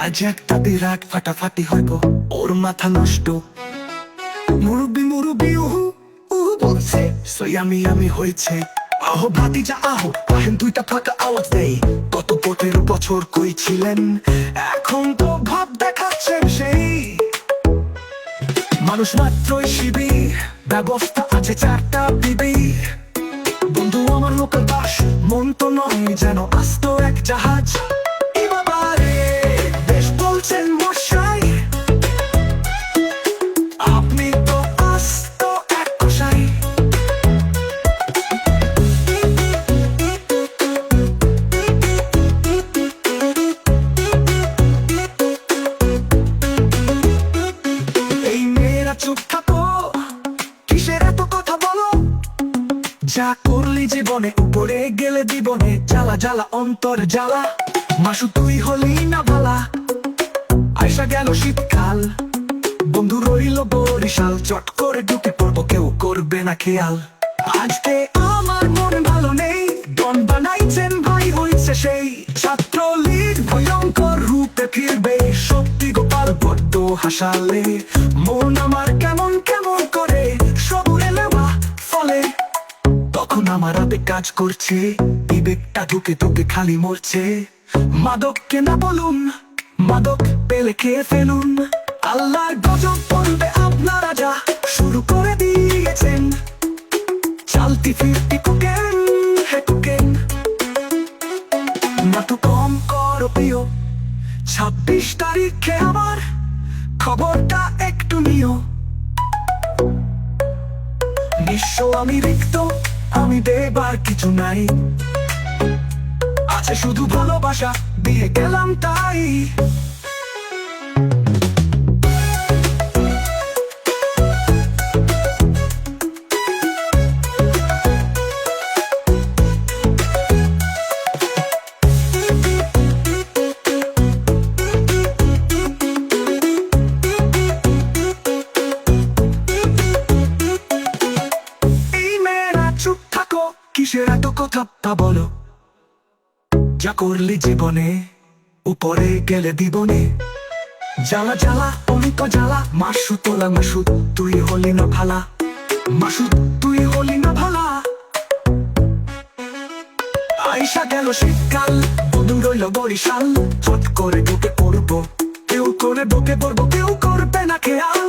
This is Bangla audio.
আজ একটা বিরাট ফাটাফাটি হইব, ওর মাথা নষ্ট। মুরব্বি মুরব্বি উহু উহু বলছে, সয়ামি আমি হয়েছে। আহো ভাতিজা আহো, আহেন দুইটা ফাঁকা আওয়াজ দেই। কত 15 বছর কই ছিলেন, এখন তো ভাব দেখাচ্ছেন সেই। মানুষ মাত্রই শিবি, ব্যবস্থা আছে 4টা বিবি। বন্ধু আমার লোকাল বাস, মন তো নয় যেন আস্ত এক জাহাজ। বাবারে বেশ বলছেন মশাই, আপনি তো আস্ত এক কষাই। এই মেয়েরা চুপ থাকো, কিসের এত কথা বলো? যা করলি জীবনে, উপরে গেলে জীবনে জ্বালা জ্বালা অন্তর জ্বালা। মাসু তুই হলি না ভালা, আয়সা গেল শীতকাল। বন্ধু রইল বরিশাল, চট করে ঢুকে পড়বো, কেউ করবে না খেয়াল। আজকে আমার মন ভালো নেই, ডন বানাইছেন ভাই হইছে সেই। ছাত্রলীগ ভয়ঙ্কর রূপে ফিরবে, সত্যি গোপাল বড্ড হাসালে। মন আমার কেমন কেমন করে সবুরে নেওয়া ফলে। তখন আমার আবেগ কাজ করছে, বিবেকটা ঢুকে ঢুকে খালি মরছে। মাদককে না বলুন, মাদক পেলে খেয়ে ফেলুন। আল্লাহর গজব পড়বে আপনারা যা শুরু করে দিয়েছেন। চালতি ফিরতি কুকেন হে কুকেন, না তো কম করো প্রিয়। 26 তারিখে আমার খবরটা একটু নিও। নিঃস্ব আমি রিক্ত, আমি দেবার কিছু নাই, আছে শুধু ভালোবাসা, দিয়ে গেলাম তাই। চুপ থাকো, কিসের এত কথা তা বলো? যা করলি জীবনে, উপরে গেলে দিবনে জ্বালা জ্বালা অন্ত জ্বালা। মাসু তোলা মাসু তুই হলি না ভালা, মাসু তুই হলি না ভালা। আইসা গেল শীতকাল, বধু রইল বরিশাল। চট করে ঢুকে পড়বো, কেউ করে ঢুকে পড়বো, কেউ করবে না খেয়াল।